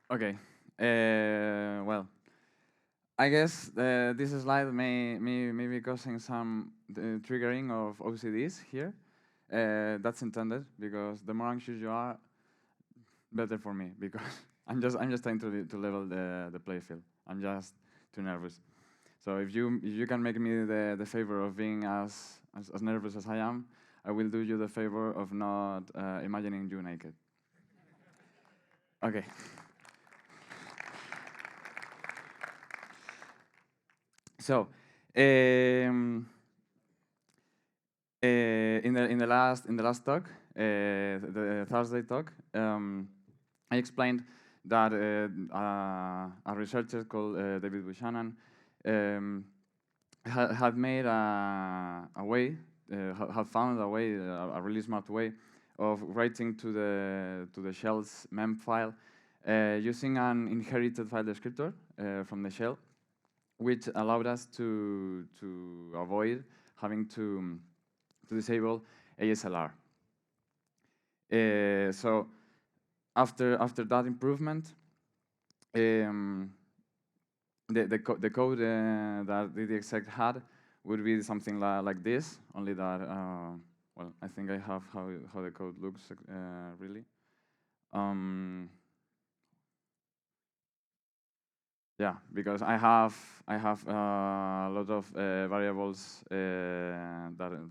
Okay. Well, I guess this slide may be causing some triggering of OCDs here. That's intended because the more anxious you are, better for me because I'm just trying to level the play field. I'm just too nervous. So if you can make me the favor of being as nervous as I am, I will do you the favor of not imagining you naked. Okay. So, in the last talk, the Thursday talk, I explained that a researcher called David Buchanan had made a way, had found a way, a really smart way of writing to the shell's mem file using an inherited file descriptor from the shell, which allowed us to avoid having to disable ASLR. So after that improvement, the code that DDexec had would be something like this, only that, well, I think I have how the code looks really. Yeah, because I have a lot of variables that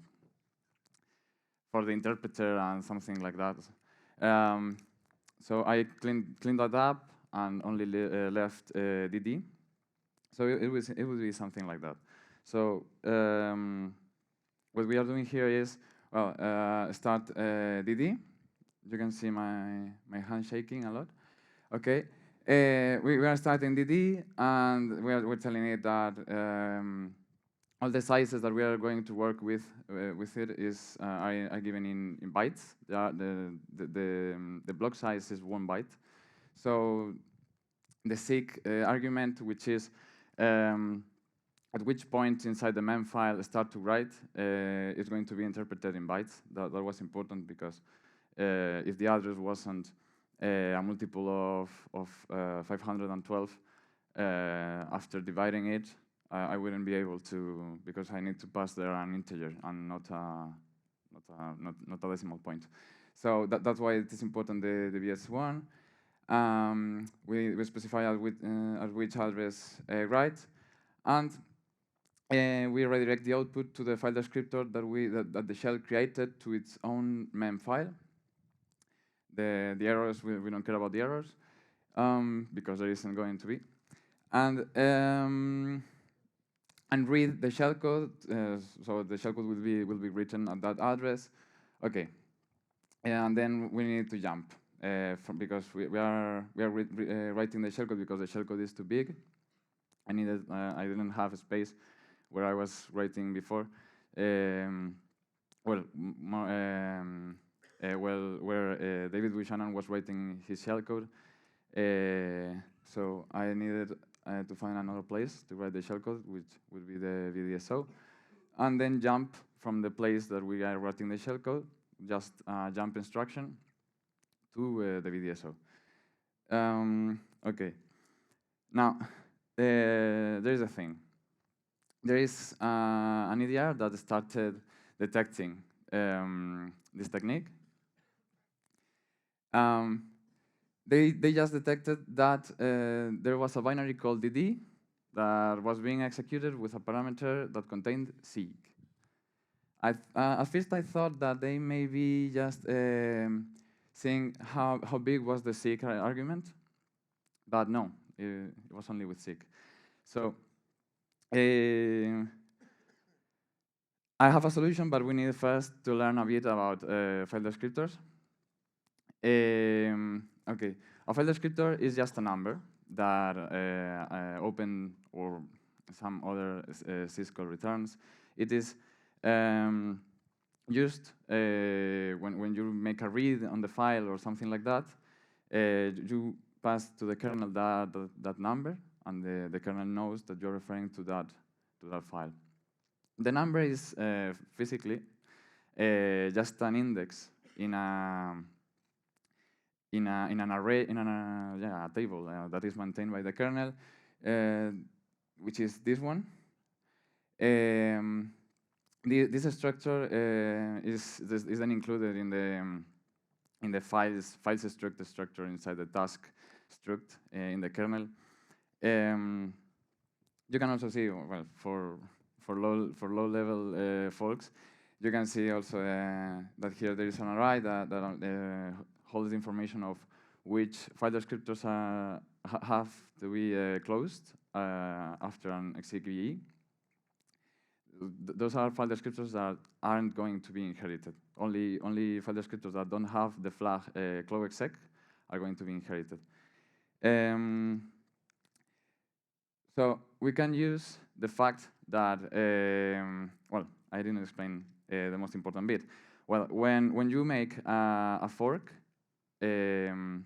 for the interpreter and something like that. So I cleaned that up and only left DD. So it would be something like that. So what we are doing here is, well, start DD. You can see my hand shaking a lot. Okay. We are starting DD, and we're telling it that all the sizes that we are going to work with it is are given in bytes. The block size is 1 byte. So the seek argument, which is at which point inside the mem file start to write, is going to be interpreted in bytes. That was important because if the address wasn't a multiple of 512, after dividing it, I wouldn't be able to, because I need to pass there an integer and not a decimal point. So that's why it is important the BS1. We specify at which address write, and we redirect the output to the file descriptor that the shell created to its own mem file. The errors, we don't care about the errors, because there isn't going to be. And read the shellcode, so the shellcode will be written at that address. Okay, and then we need to jump because we are writing the shellcode because the shellcode is too big. I didn't have a space where I was writing before. Where David Buchanan was writing his shellcode. So I needed to find another place to write the shellcode, which would be the VDSO, and then jump from the place that we are writing the shellcode, just jump instruction to the VDSO. Okay. Now, there is a thing. There is an EDR that started detecting this technique. They just detected that there was a binary called DD that was being executed with a parameter that contained seek. At first I thought that they may be just seeing how big was the seek argument, but no, it was only with seek. So I have a solution, but we need first to learn a bit about file descriptors. Okay, a file descriptor is just a number that open or some other syscall returns. It is used when you make a read on the file or something like that. You pass to the kernel that number, and the kernel knows that you're referring to that file. The number is physically just an index in in an array, in a table that is maintained by the kernel, which is this one. This structure is then included in the files struct structure inside the task struct in the kernel. You can also see, well, for low level folks, you can see also that here there is an array that holds information of which file descriptors have to be closed after an exec. Those are file descriptors that aren't going to be inherited. Only file descriptors that don't have the flag close exec are going to be inherited. So we can use the fact that, well, I didn't explain the most important bit. Well, when you make a fork, the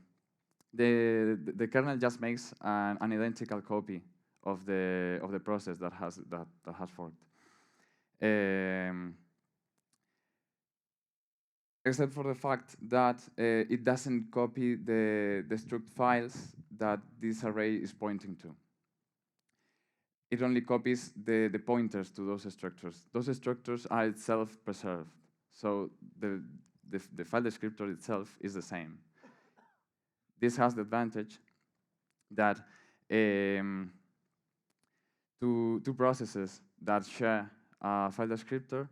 kernel just makes an identical copy of the process that has forked. Except for the fact that it doesn't copy the struct files that this array is pointing to. It only copies the pointers to those structures. Those structures are itself preserved. So the file descriptor itself is the same. This has the advantage that two processes that share a file descriptor,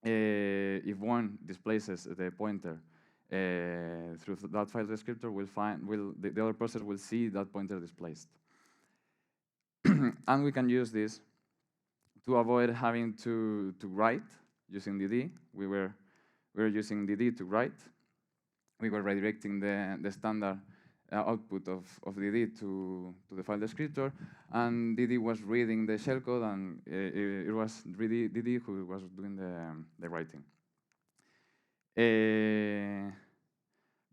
if one displaces the pointer through that file descriptor, the other process will see that pointer displaced. And we can use this to avoid having to write using DD. We were using DD to write. We were redirecting the standard output of DD to the file descriptor, and DD was reading the shellcode, and it was really DD who was doing the writing.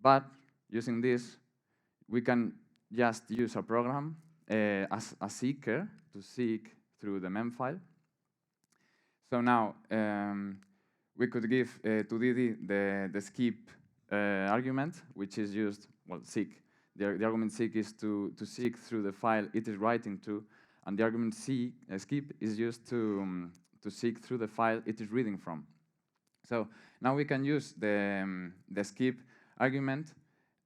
But using this, we can just use a program as a seeker to seek through the mem file. So now we could give to DD the skip argument, which is used, well, seek. The argument seek is to seek through the file it is writing to, and the argument skip is used to seek through the file it is reading from. So now we can use the skip argument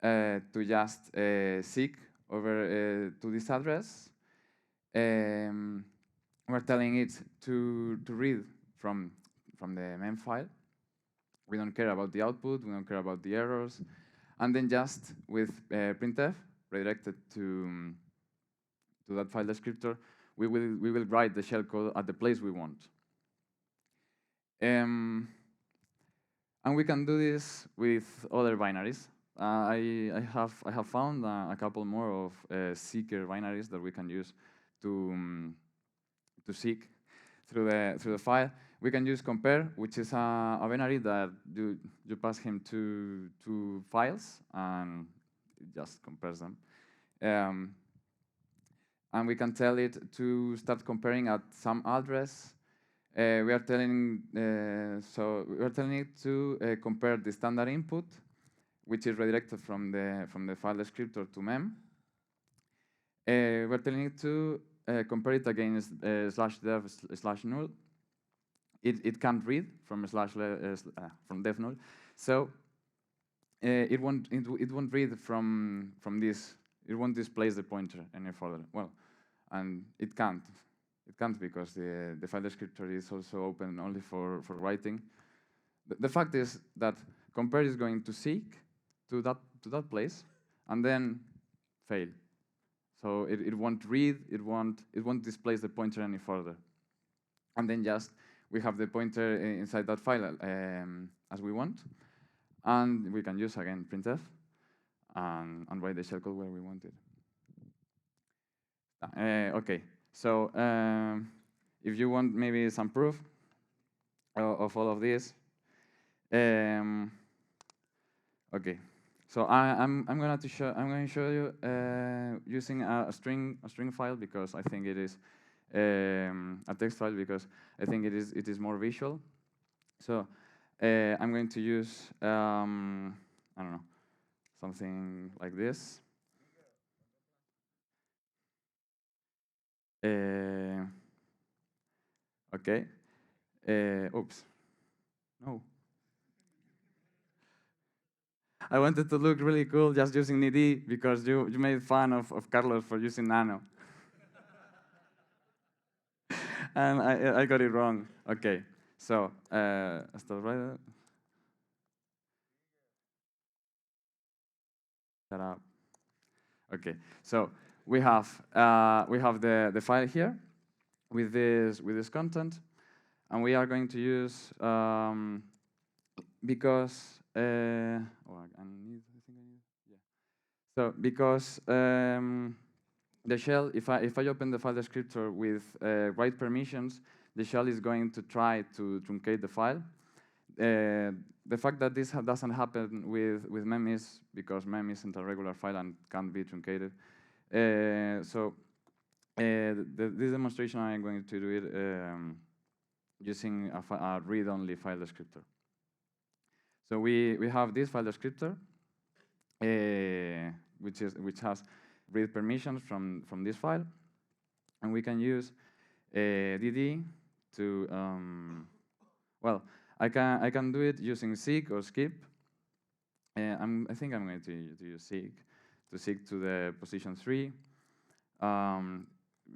to just seek over to this address. We're telling it to read from the mem file. We don't care about the output, we don't care about the errors. And then just with printf redirected to that file descriptor, we will write the shellcode at the place we want. And we can do this with other binaries. I have found a couple more of seeker binaries that we can use to seek through the file. We can use compare, which is a binary that you pass him two files and it just compares them. And we can tell it to start comparing at some address. We are telling it to compare the standard input, which is redirected from the file descriptor to mem. We're telling it to compare it against /dev/null. It can't read from dev null, so it won't read from this. It won't displace the pointer any further. Well, and it can't because the file descriptor is also open only for writing. The fact is that compare is going to seek to that place and then fail. So it won't read. It won't displace the pointer any further, and then just we have the pointer inside that file as we want, and we can use again printf and write the shellcode where we want it. Okay, so if you want maybe some proof of all of this, okay. So I'm going to show you using a string file because I think it is a text file because I think it is more visual. So I'm going to use I don't know, something like this. Okay. Oops. No. I wanted to look really cool just using NID because you made fun of Carlos for using Nano. And I got it wrong. Okay. So, start right. Shut up. Okay. So we have the file here with this content, and we are going to use because I need. I think I need. Yeah. So because the shell, if I open the file descriptor with write permissions, the shell is going to try to truncate the file. The fact that this doesn't happen with mem is because mem isn't a regular file and can't be truncated. This demonstration I'm going to do it using a read-only file descriptor. So we have this file descriptor, which has read permissions from this file, and we can use DD to well, I can do it using seek or skip. I think I'm going to use seek to the position 3.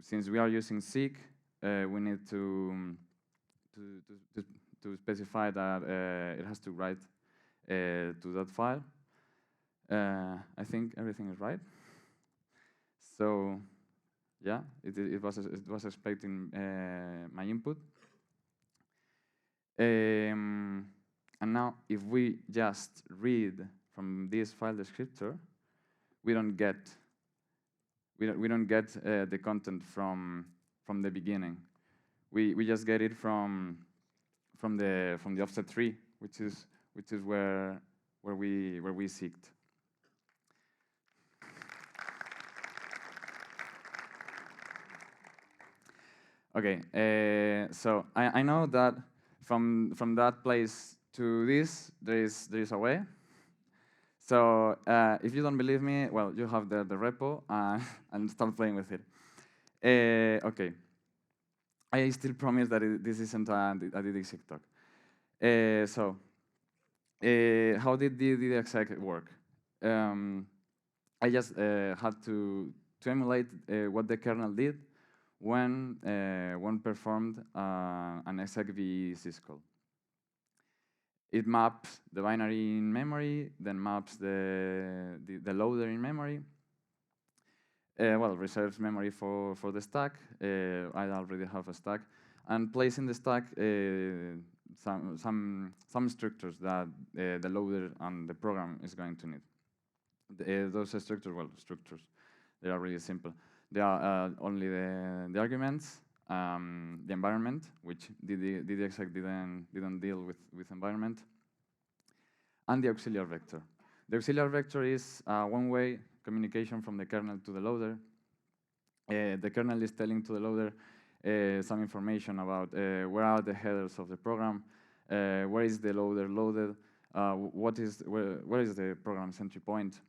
Since we are using seek, we need to specify that it has to write to that file. I think everything is right. So yeah, it was expecting my input. And now, if we just read from this file descriptor, we don't get the content from the beginning. We just get it from the offset 3, which is where we seeked. Okay, so I know that from that place to this there is a way. So if you don't believe me, well, you have the repo and start playing with it. Okay, I still promise that this isn't a DDexec talk. So how did the DDexec work? I just had to emulate what the kernel did when performed an execv syscall. It maps the binary in memory, then maps the loader in memory. Well, reserves memory for the stack. I already have a stack, and place in the stack some structures that the loader and the program is going to need. Those structures, they are really simple. They are only the arguments, the environment, which DDexec didn't deal with environment, and the auxiliary vector. The auxiliary vector is one-way communication from the kernel to the loader. The kernel is telling to the loader some information about where are the headers of the program, where is the loader loaded, where is the program's entry point.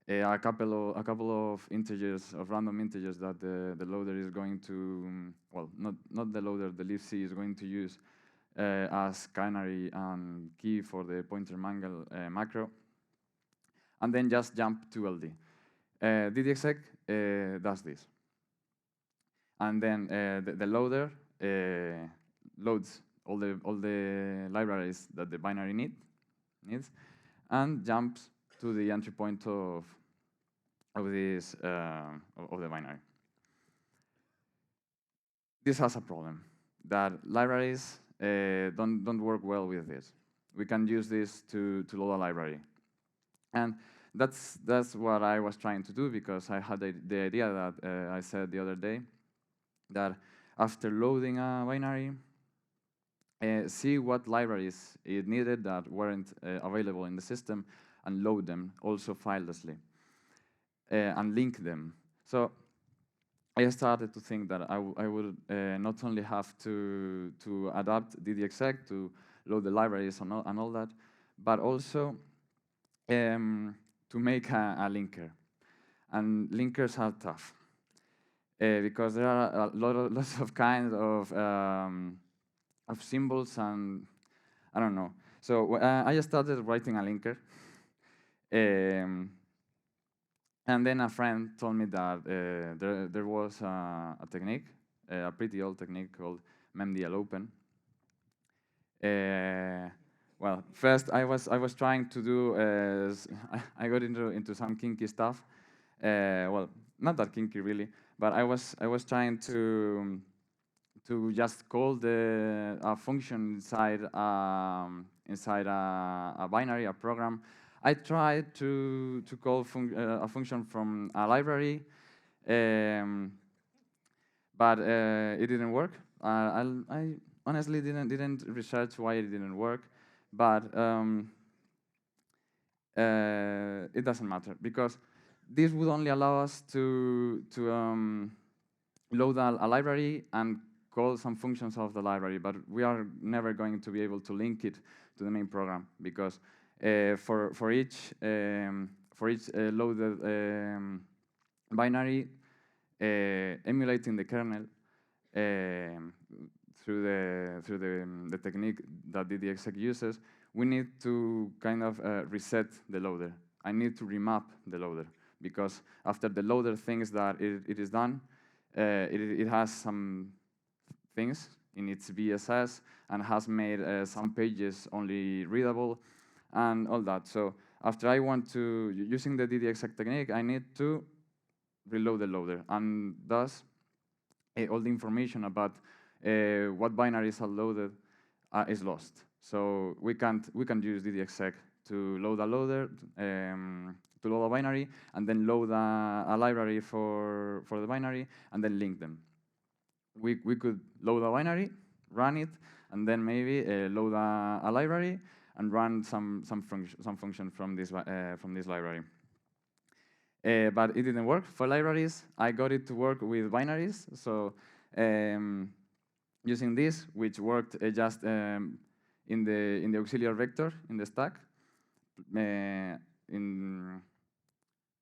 A couple of integers, of random integers that the loader is going to, well, not the loader, the libc is going to use as canary and key for the pointer mangle macro, and then just jump to LD. DDexec does this, and then the loader loads all the libraries that the binary needs, and jumps to the entry point of this of the binary. This has a problem, that libraries don't work well with this. We can use this to load a library, and that's what I was trying to do, because I had the idea that I said the other day, that after loading a binary, see what libraries it needed that weren't available in the system, and load them also filelessly, and link them. So I started to think that I would not only have to adapt DDexec to load the libraries and all that, but also to make a linker. And linkers are tough because there are lots of kinds of symbols, and I don't know. So I just started writing a linker. And then a friend told me that there was a technique, a pretty old technique called dlopen. Well, first I was trying to do. I got into some kinky stuff. Well, not that kinky really, but I was trying to just call a function inside a binary, a program. I tried to call a function from a library, but it didn't work. I honestly didn't research why it didn't work, but it doesn't matter because this would only allow us to load a library and call some functions of the library, but we are never going to be able to link it to the main program because for each loaded binary, emulating the kernel through the technique that DDexec uses, we need to kind of reset the loader. I need to remap the loader because after the loader thinks that it is done, it has some things in its VSS and has made some pages only readable and all that. So after I want to, using the DDexec technique, I need to reload the loader, and thus all the information about what binaries are loaded is lost. So we can't use DDexec to load a loader, to load a binary, and then load a library for the binary, and then link them. We could load a binary, run it, and then maybe load a library and run some function from this library. But it didn't work for libraries. I got it to work with binaries. So using this, which worked just in the auxiliary vector in the stack, in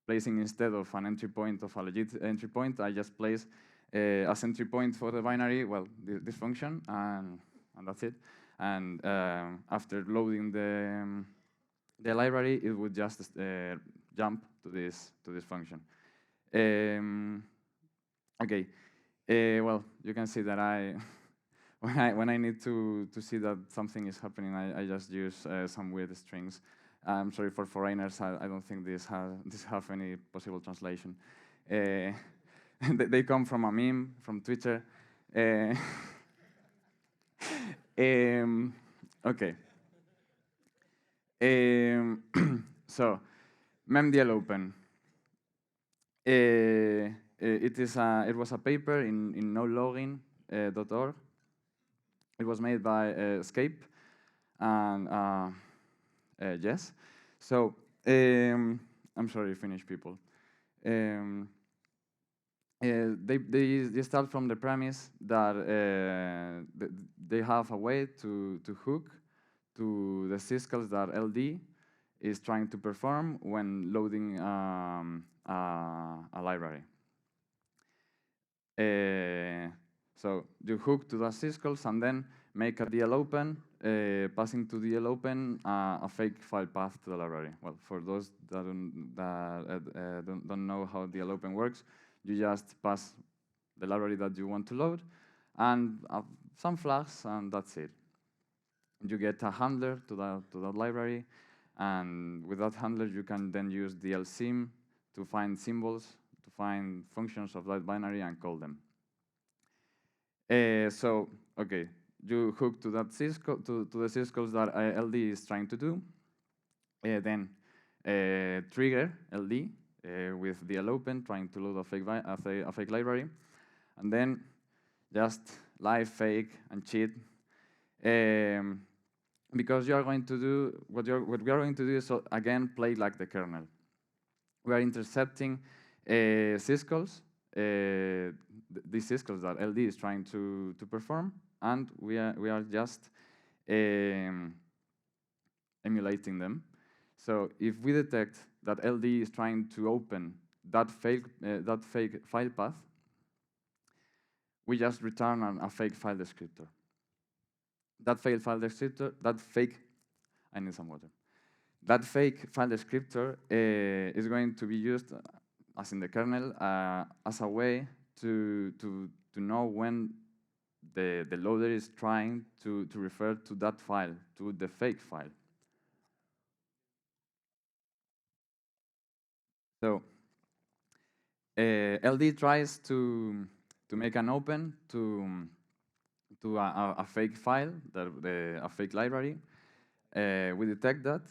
placing instead of an entry point of a legit entry point, I just place as entry point for the binary, well, this function, and that's it. And after loading the library, it would just jump to this function. Okay. Well, you can see that when I need to see that something is happening, I just use some weird strings. I'm sorry for foreigners. I don't think this have any possible translation. They come from a meme from Twitter. Okay. So, memdlopen. It was a paper in nologin.org. It was made by Escape and Yes. So I'm sorry, Finnish people. They start from the premise that they have a way to hook to the syscalls that LD is trying to perform when loading a library. So you hook to the syscalls and then make a dlopen, passing to dlopen a fake file path to the library. Well, for those that don't know how dlopen works, you just pass the library that you want to load and some flags, and that's it. You get a handler to that library, and with that handler, you can then use dlsim to find symbols, to find functions of that binary and call them. So, okay, you hook to that syscall, to the syscalls that LD is trying to do. Then trigger LD with dlopen, trying to load a fake library, and then just lie, fake, and cheat. Because you are going to do what we are going to do is again play like the kernel. We are intercepting syscalls, these syscalls that LD is trying to perform, and we are just emulating them. So if we detect that LD is trying to open that fake file path, we just return a fake file descriptor. That fake file descriptor, I need some water. That fake file descriptor is going to be used, as in the kernel, as a way to know when the loader is trying to refer to that file, to the fake file. So LD tries to make an open to a fake file, a fake library. We detect that,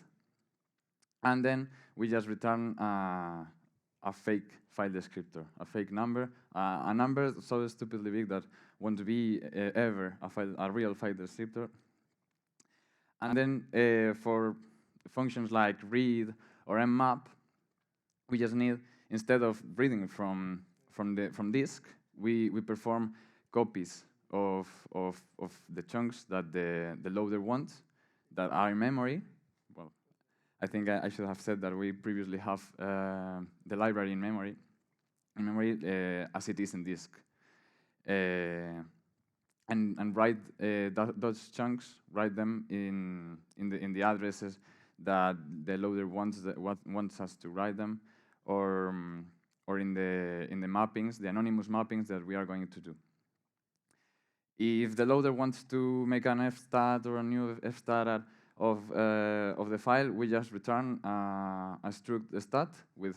and then we just return a fake file descriptor, a fake number, a number so stupidly big that won't be ever a real file descriptor. And then for functions like read or mmap, we just need, instead of reading from disk, we perform copies of the chunks that the loader wants that are in memory. Well, I think I should have said that we previously have the library in memory as it is in disk, and write those chunks, write them in the addresses that the loader wants us to write them, or in the mappings, the anonymous mappings that we are going to do. If the loader wants to make an fstat or a new fstat of the file, we just return a struct stat with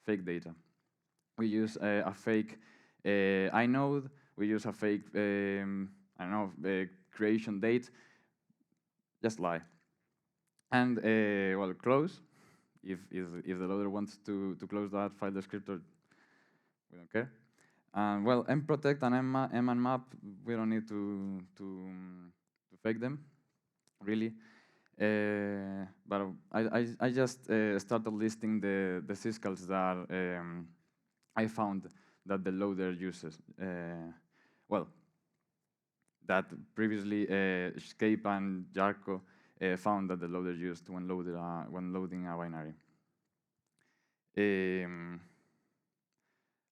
fake data. We use a fake inode. We use a fake I don't know, creation date. Just lie. And well, close. If the loader wants to close that file descriptor, we don't care. Well, mprotect and mmap, we don't need to fake them, really. But I just started listing the syscalls that I found that the loader uses. Well, that previously Escape and Jarko found that the loader used when loading a binary.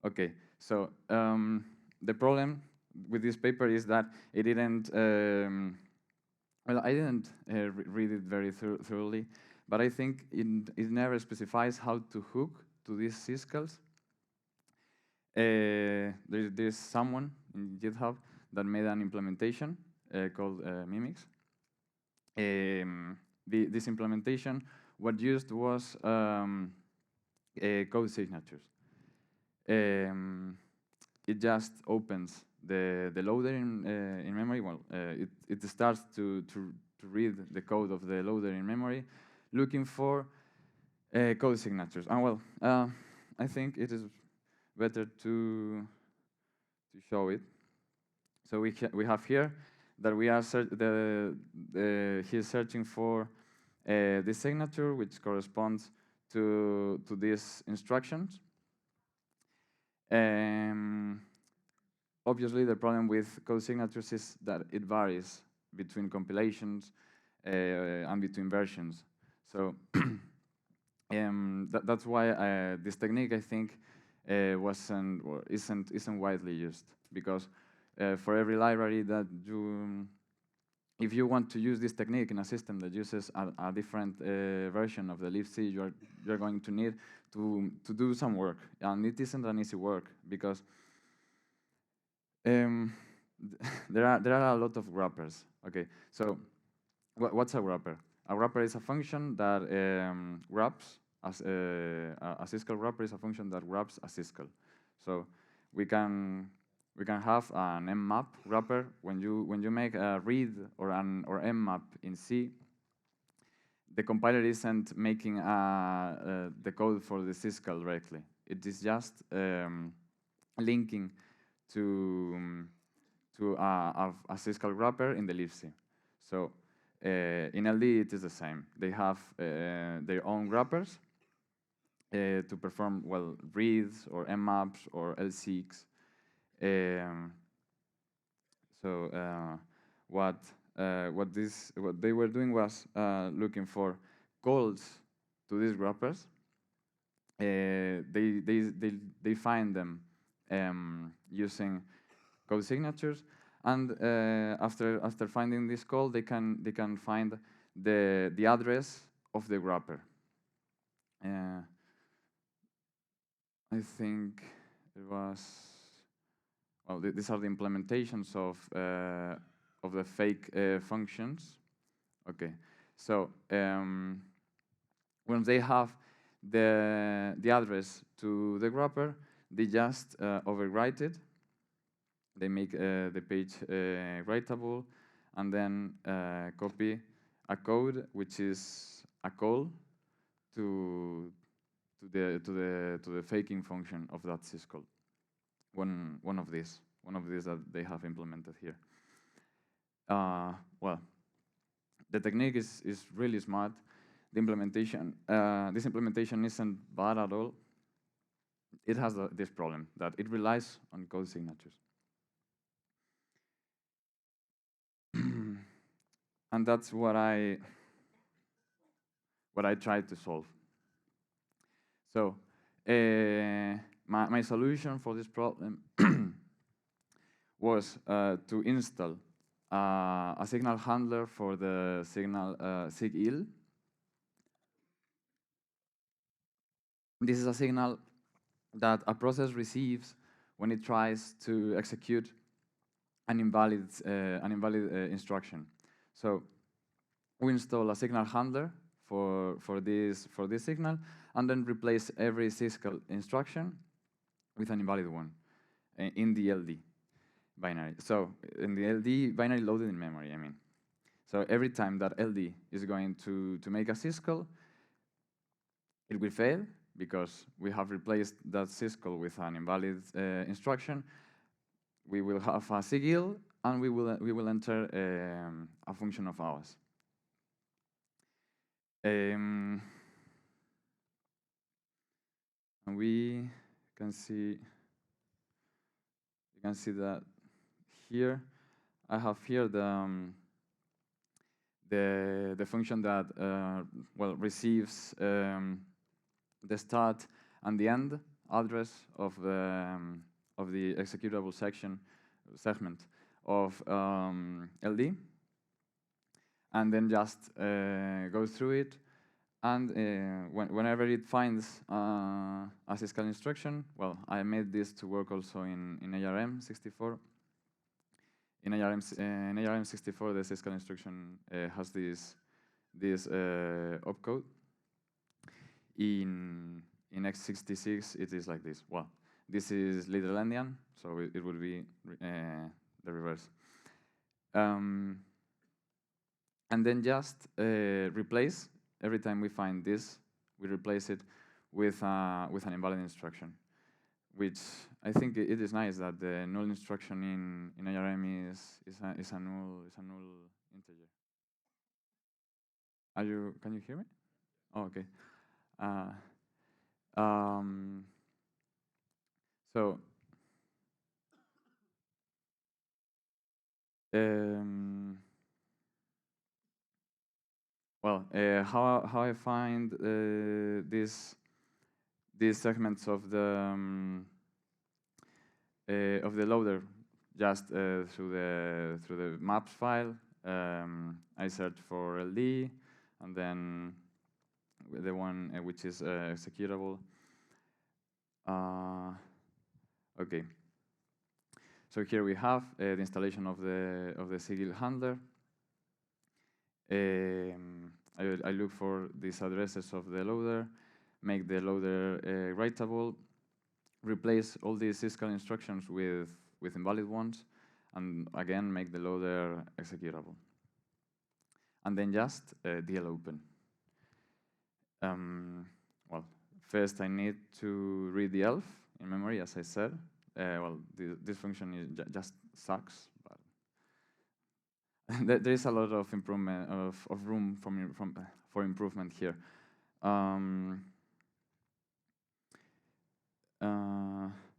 Okay, so the problem with this paper is that it didn't. Well, I didn't read it very thoroughly, but I think it never specifies how to hook to these syscalls. There's someone in GitHub that made an implementation called Mimics. This implementation, what used was code signatures. It just opens the loader in memory. Well, it starts to read the code of the loader in memory, looking for code signatures. And well, I think it is better to show it. So we have here that we are he's searching for the signature, which corresponds to these instructions. Obviously, the problem with code signatures is that it varies between compilations and between versions. So that's why this technique, I think, wasn't or isn't widely used, because for every library that if you want to use this technique in a system that uses a different version of the libc, you're going to need to do some work, and it isn't an easy work, because there are a lot of wrappers. Okay, so what's a wrapper? A wrapper is a function that wraps as a syscall wrapper is a function that wraps a syscall. So we can have an mmap wrapper. When you make a read or mmap in C, the compiler isn't making the code for the syscall directly. It is just linking to a syscall wrapper in the libc. So in LD it is the same. They have their own wrappers to perform, well, reads or mmaps or lseeks. So what they were doing was looking for calls these wrappers. They find them using code signatures, and after finding this call, they can find the address of the wrapper. I think it was, well, these are the implementations of the fake functions. Okay, so when they have the address to the wrapper, they just overwrite it. They make the page writable, and then copy a code which is a call to the faking function of that syscall. One of these that they have implemented here. Well, the technique is really smart. The implementation, this implementation isn't bad at all. It has this problem that it relies on code signatures. And that's what I tried to solve. So my solution for this problem was to install a signal handler for the signal SIGIL. This is a signal that a process receives when it tries to execute an invalid instruction. So we install a signal handler for this signal, and then replace every syscall instruction with an invalid one in the LD binary. So in the LD binary loaded in memory, I mean. So every time that LD is going to make a syscall, it will fail because we have replaced that syscall with an invalid instruction. We will have a SIGIL, and we will enter a function of ours. And we can see, you can see that here I have here the function that well receives the start and the end address of the executable segment of LD, and then just goes through it, and whenever it finds a syscall instruction, well, I made this to work also in ARM64. In ARM64, the syscall instruction has this opcode. In x66, it is like this. Well, this is little endian, so it would be the reverse. And then just replace, every time we find this, we replace it with an invalid instruction, which I think it is nice that the null instruction in ARM is a null integer. Can you hear me? Oh, okay. So well, how I find these segments of the loader, just through the maps file. I search for LD, and then the one which is executable. Okay. So here we have the installation of the SIGIL handler. I look for these addresses of the loader, make the loader writable, replace all these syscall instructions with invalid ones, and again make the loader executable. And then just dlopen. Well, first I need to read the elf in memory, as I said. Well, this function just sucks, but there is a lot of improvement of room for improvement here. And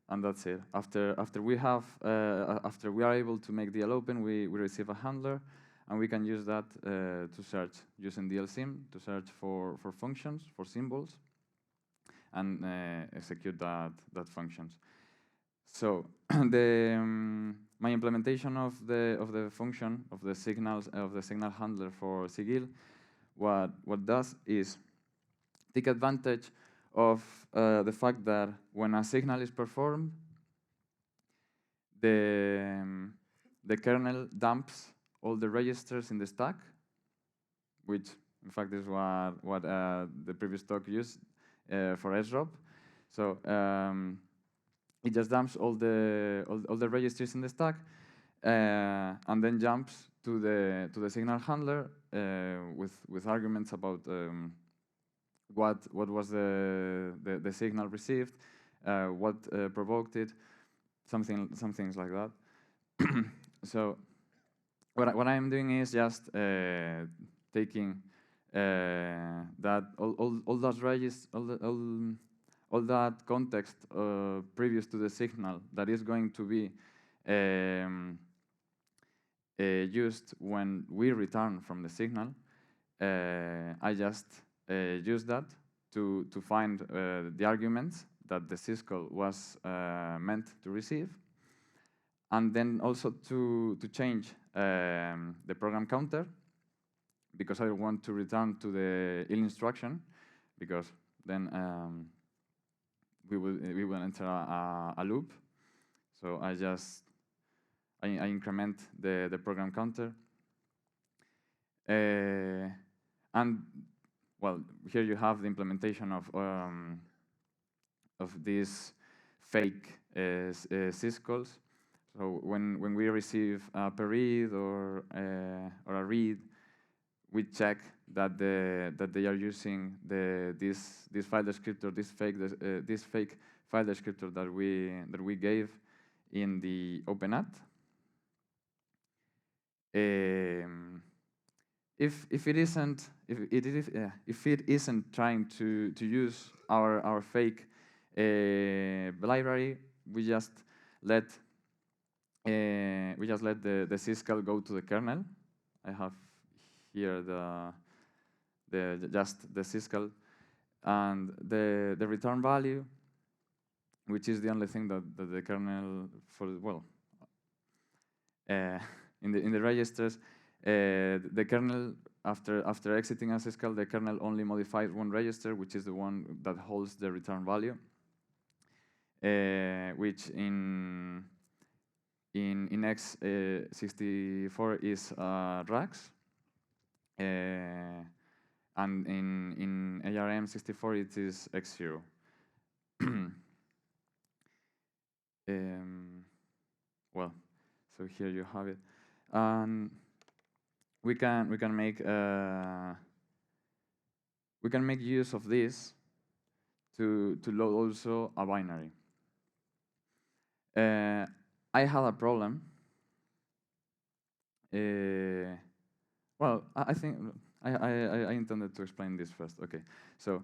that's it. After we are able to make dlopen, we receive a handler, and we can use that to search using dlsim to search for functions, for symbols, and execute that functions. So my implementation of the function of the signal handler for Sigil, what does is take advantage of the fact that when a signal is performed, the kernel dumps all the registers in the stack, which in fact is what the previous talk used for srop. So it just dumps all the registers in the stack, and then jumps to the signal handler with arguments about what was the signal received, what provoked it, some things like that. So what I'm doing is just taking that all those registers, all that context previous to the signal that is going to be used when we return from the signal. I just use that to find the arguments that the syscall was meant to receive, and then also to change the program counter, because I want to return to the IL instruction, because then we will enter a loop. So I increment the program counter, and well, here you have the implementation of these fake syscalls. So when we receive a per read or a read, we check that they are using this file descriptor, this fake file descriptor that we gave in the openat. If it isn't trying to use our fake library, we just let the syscall go to the kernel. I have here just the syscall, and the return value, which is the only thing that the kernel in the registers, the kernel after exiting a syscall, the kernel only modifies one register, which is the one that holds the return value, which in x64 is rax, and in ARM64 it is x0. Well, so here you have it, and we can make use of this to load also a binary. I had a problem. Well, I think I intended to explain this first. Okay, so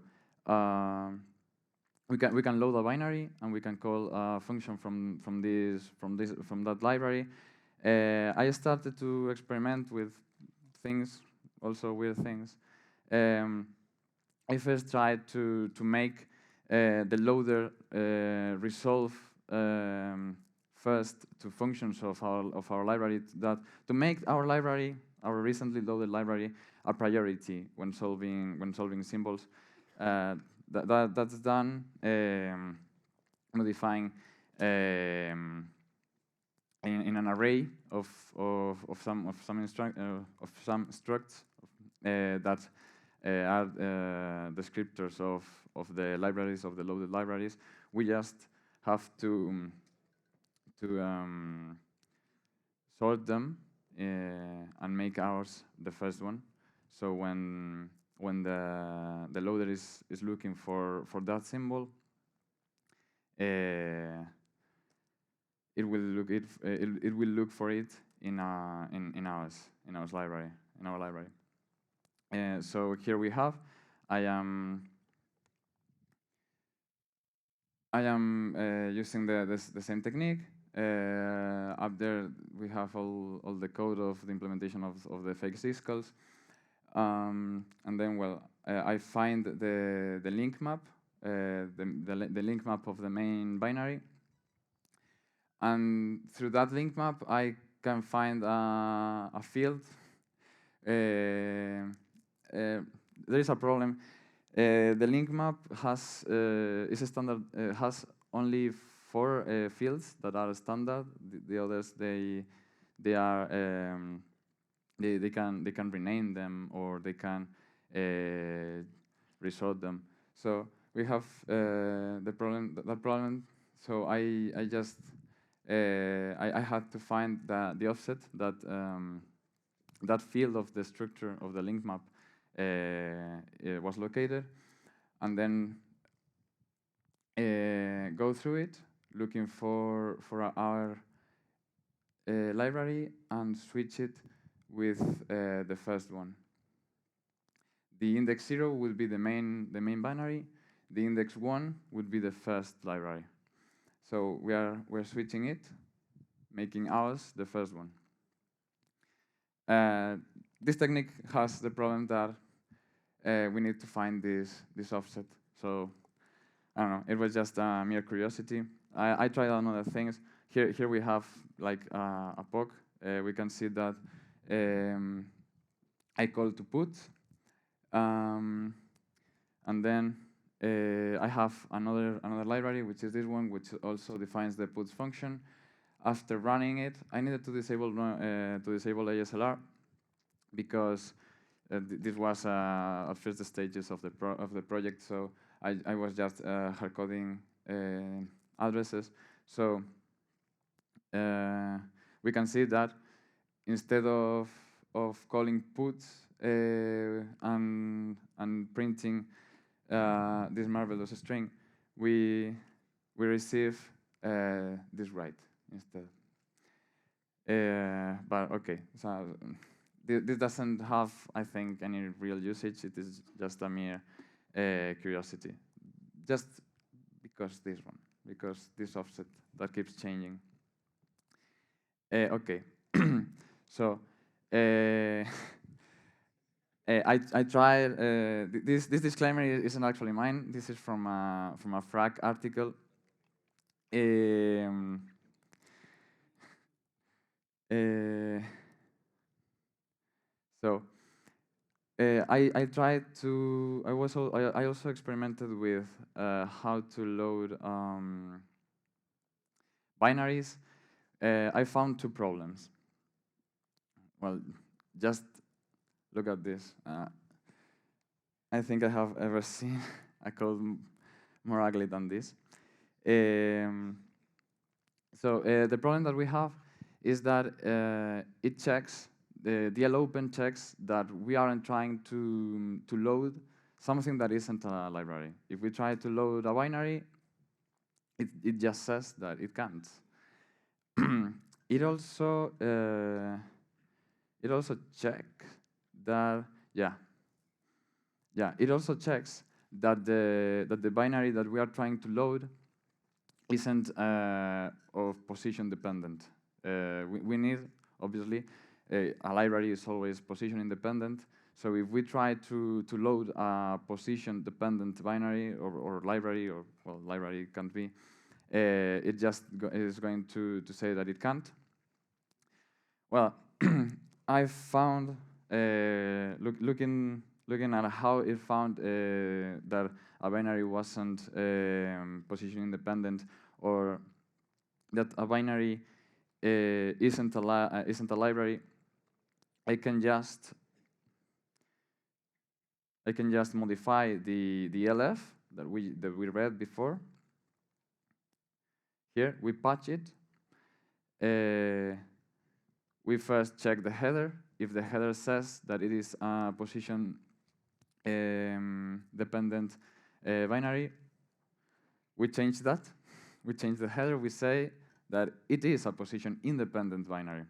we can load a binary, and we can call a function from that library. I started to experiment with things, also weird things. I first tried to make the loader resolve first to functions of our library, to make our recently loaded library, a priority when solving symbols. That's done modifying in an array of some structs that are descriptors of the libraries, of the loaded libraries. We just have to sort them and make ours the first one. So when the loader is looking for that symbol, it will look for it in our library. So here we have, I am using the same technique. Up there, we have all the code of the implementation of the fake syscalls. And then, well, I find the link map, the link map of the main binary. And through that link map, I can find a field. There is a problem. The link map has is a standard has only 4 fields that are standard. The others they are they can rename them, or they can resort them. So we have that problem. So I just I had to find the offset that that field of the structure of the link map was located, and then go through it, looking for our library and switch it with the first one. The index 0 will be the main binary. The index 1 would be the first library. So we're switching it, making ours the first one. This technique has the problem that we need to find this offset. So I don't know. It was just a mere curiosity. I tried on other things. Here we have like a POC. We can see that I call to put, and then I have another library, which is this one, which also defines the puts function. After running it, I needed to disable ASLR because this was at first stages of the project. So I was just hard coding addresses. So we can see that instead of calling puts and printing this marvelous string, we receive this write instead. But okay, so this doesn't have, I think, any real usage. It is just a mere curiosity, just because this offset that keeps changing. Okay, so I tried. This disclaimer isn't actually mine. This is from a Frack article. So I tried to. I also experimented with how to load binaries. I found 2 problems. Well, just look at this. I think I have ever seen a code more ugly than this. So the problem that we have is that it checks, the dlopen checks that we aren't trying to load something that isn't a library. If we try to load a binary, it just says that it can't. It also checks that it also checks that the binary that we are trying to load isn't of position dependent. We need, obviously, a library is always position independent. So if we try to load a position dependent binary or library, or well, library can't be, it just is going to say that it can't. Well, I found looking at how it found that a binary wasn't position independent, or that a binary isn't a library. I can just modify the LF that we read before. Here we patch it. We first check the header. If the header says that it is a position dependent binary, we change that. We change the header. We say that it is a position independent binary.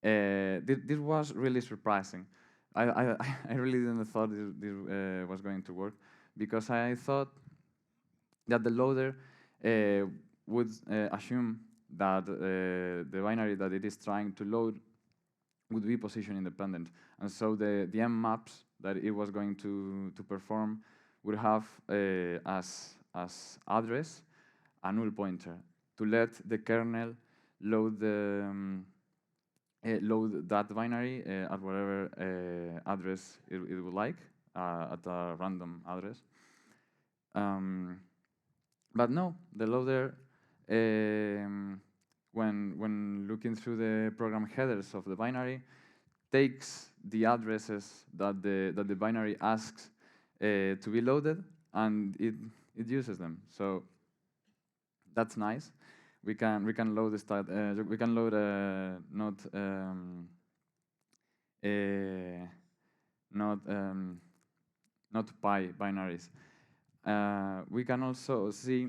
This was really surprising. I really didn't thought this was going to work, because I thought that the loader would assume that the binary that it is trying to load would be position independent. And so the M maps that it was going to perform would have as address a null pointer to let the kernel load load that binary at whatever address it would like, at a random address. But no, the loader, when looking through the program headers of the binary, takes the addresses that the binary asks to be loaded, and it uses them. So that's nice. We can load the we can load not pi binaries. We can also see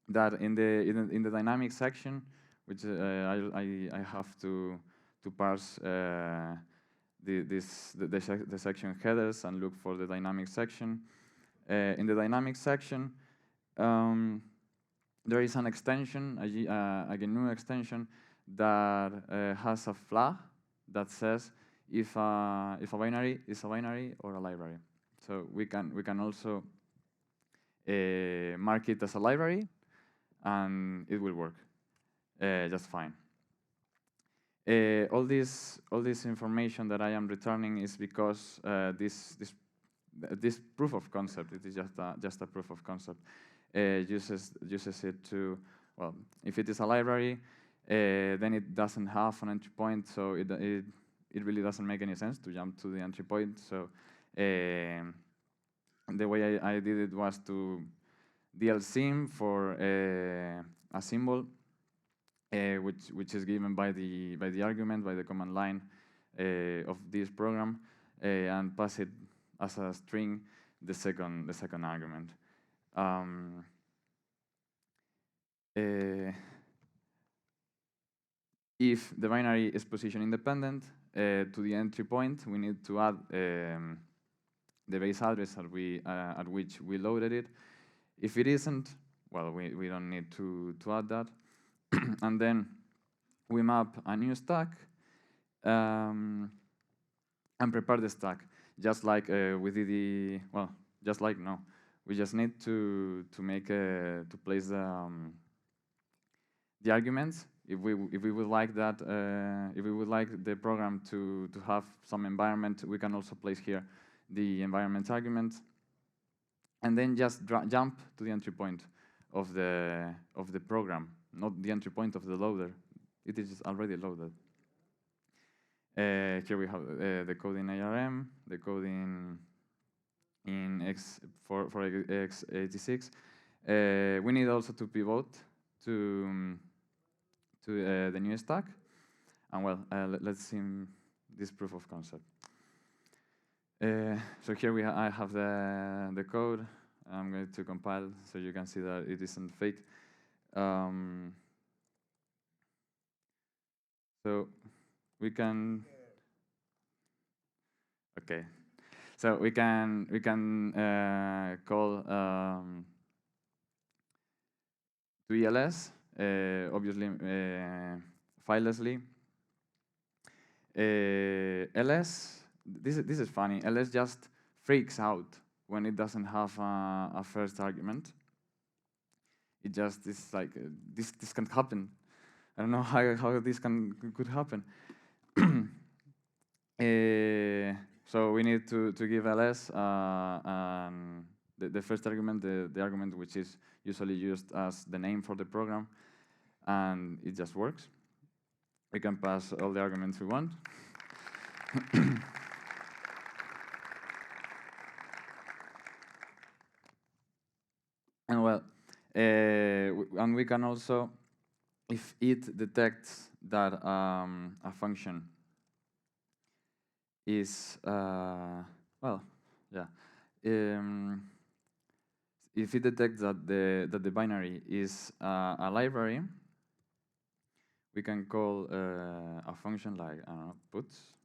that in the dynamic section, which I have to parse the section headers and look for the dynamic section. In the dynamic section, there is an extension, a GNU extension that has a flag that says if a binary is a binary or a library. So we can also mark it as a library, and it will work just fine. All this information that I am returning is because this proof of concept, it is just a proof of concept, uses it to, well, if it is a library, then it doesn't have an entry point, so it really doesn't make any sense to jump to the entry point. So the way I did it was to dlsim for a symbol, which is given by the argument, by the command line of this program, and pass it as a string the second argument. If the binary is position independent, to the entry point, we need to add the base address at which we loaded it. If it isn't, well, we don't need to add that. And then we map a new stack and prepare the stack, just like we did no. We just need to place the arguments. If we would like that, if we would like the program to have some environment, we can also place here the environment argument, and then just jump to the entry point of the program, not the entry point of the loader. It is already loaded. Here we have the code in ARM, the code in for x86. We need also to pivot to the new stack, and well, let's see this proof of concept. So here I have the code. I'm going to compile so you can see that it isn't fake. So we can, okay. So we can call to ELS, obviously filelessly. LS. This is funny. LS just freaks out when it doesn't have a first argument. It just is like this can't happen. I don't know how this could happen. So we need to give ls the first argument, the argument which is usually used as the name for the program, and it just works. We can pass all the arguments we want. And well, and we can also, if it detects that a function is well, yeah, if it detects that the binary is a library, we can call a function like I don't know, puts,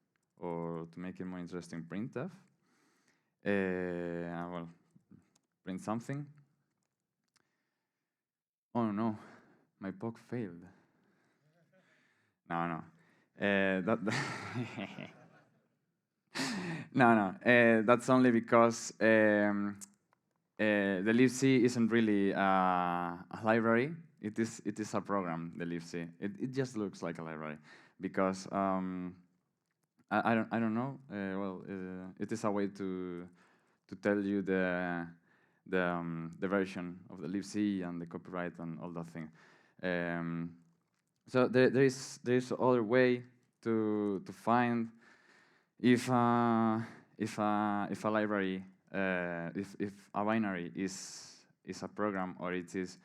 or to make it more interesting, printf. Well, print something. Oh no, My POC failed. No. No. That's only because the libc isn't really a library. It is a program. The libc. It just looks like a library because I don't know. It is a way to tell you the version of the libc and the copyright and all that thing. So there is other way to find if a library if a binary is a program or it is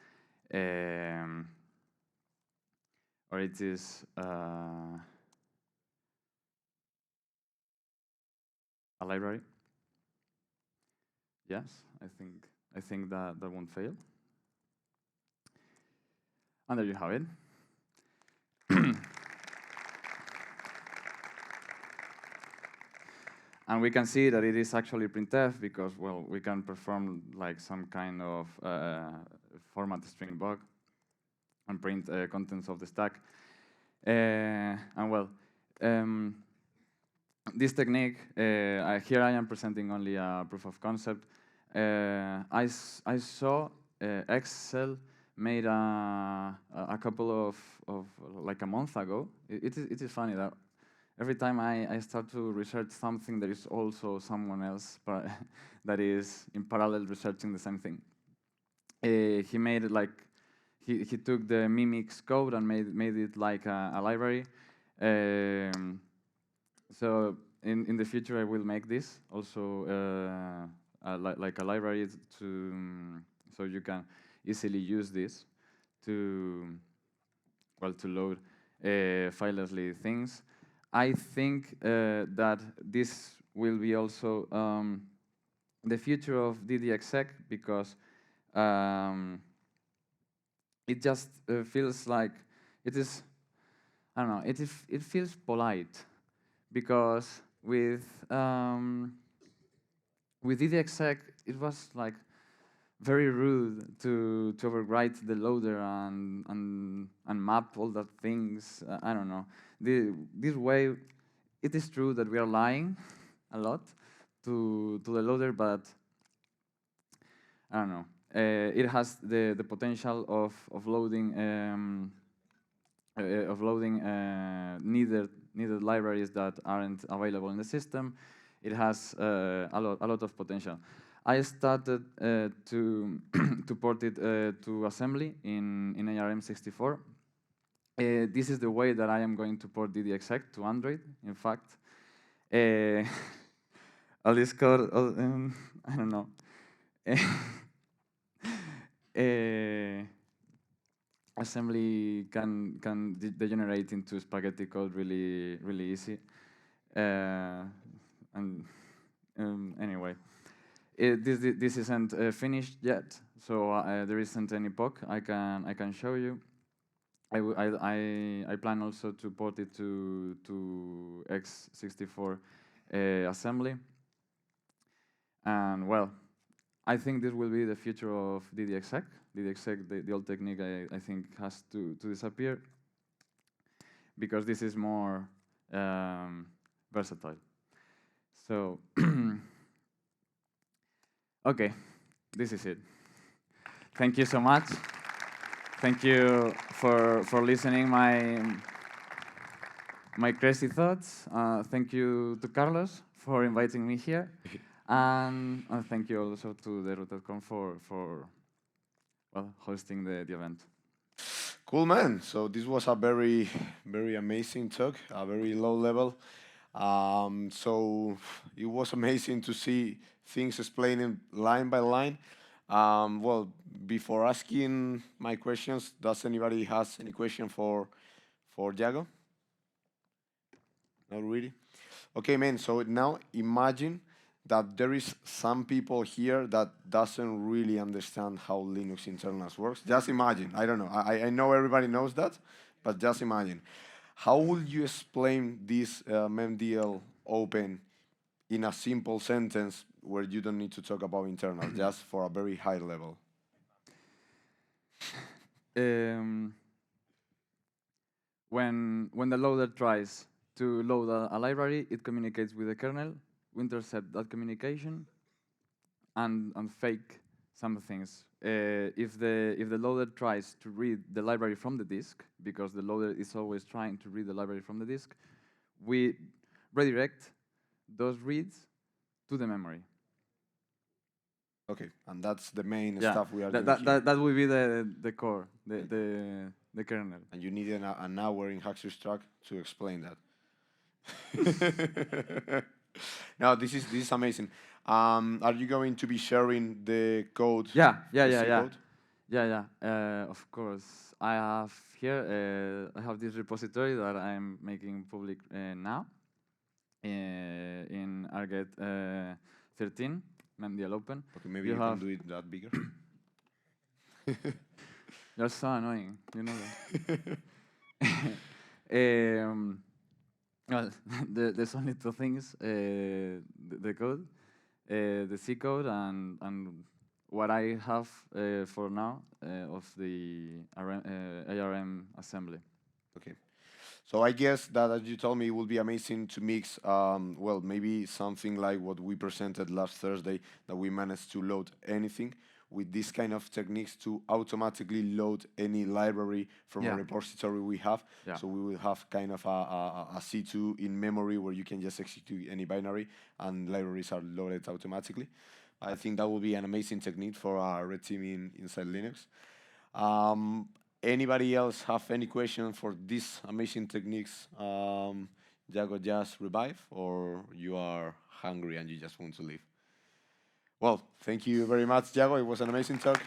a library. Yes, I think that won't fail. And there you have it. And we can see that it is actually printf because, well, we can perform like some kind of format string bug and print contents of the stack. And well, this technique, here I am presenting only a proof of concept. I saw Excel made a couple of like a month ago. It is funny that every time I start to research something, there is also someone else that is in parallel researching the same thing. He made it like, he took the mimics code and made it like a library. So in the future, I will make this also like a library so you can easily use this to load filelessly things. I think that this will be also the future of DDexec because it just feels like it is, I don't know, it feels polite because with DDexec it was like very rude to overwrite the loader and map all the things. I don't know. This way, it is true that we are lying a lot to the loader, but I don't know. It has the potential of loading needed libraries that aren't available in the system. It has a lot of potential. I started to port it to assembly in ARM64. This is the way that I am going to port DDexec to Android. In fact, all this code, I don't know. Assembly can degenerate into spaghetti code really easy. And anyway, this isn't finished yet, so there isn't any POC I can show you. I plan also to port it to x64 assembly. And well, I think this will be the future of DDexec. DDexec, the old technique, I think has to disappear because this is more versatile. So, okay, this is it. Thank you so much. Thank you for listening my crazy thoughts. Thank you to Carlos for inviting me here. And thank you also to the RootedCon for hosting the event. Cool, man. So this was a very amazing talk, a very low level. So it was amazing to see things explaining line by line. Well, before asking my questions, does anybody has any question for Yago? Not really. Okay, man. So now imagine that there is some people here that doesn't really understand how Linux internals works. Just imagine. I don't know. I know everybody knows that, but just imagine. How would you explain this memdl open in a simple sentence where you don't need to talk about internals, just for a very high level? when the loader tries to load a library, it communicates with the kernel. We intercept that communication and fake some things. If the loader tries to read the library from the disk, because the loader is always trying to read the library from the disk, we redirect those reads to the memory. Okay, and that's the main stuff we are doing here. That will be the core, the kernel. And you need an hour in HackTricks Track to explain that. No, this is amazing. Are you going to be sharing the code? Yeah. Code? Yeah. Of course, I have here. I have this repository that I'm making public now in Arget 13, dlopen. Okay, maybe you can do it that bigger. You're so annoying, you know that. Well, there's only two things: the code, the C code, and what I have for now of the ARM assembly. Okay. So I guess that, as you told me, it would be amazing to mix, well, maybe something like what we presented last Thursday, that we managed to load anything with this kind of techniques to automatically load any library from a repository we have. Yeah. So we will have kind of a C2 in memory where you can just execute any binary and libraries are loaded automatically. I think that will be an amazing technique for our red team inside Linux. Anybody else have any question for these amazing techniques Yago just revive, or you are hungry and you just want to leave? Well, thank you very much, Yago. It was an amazing talk.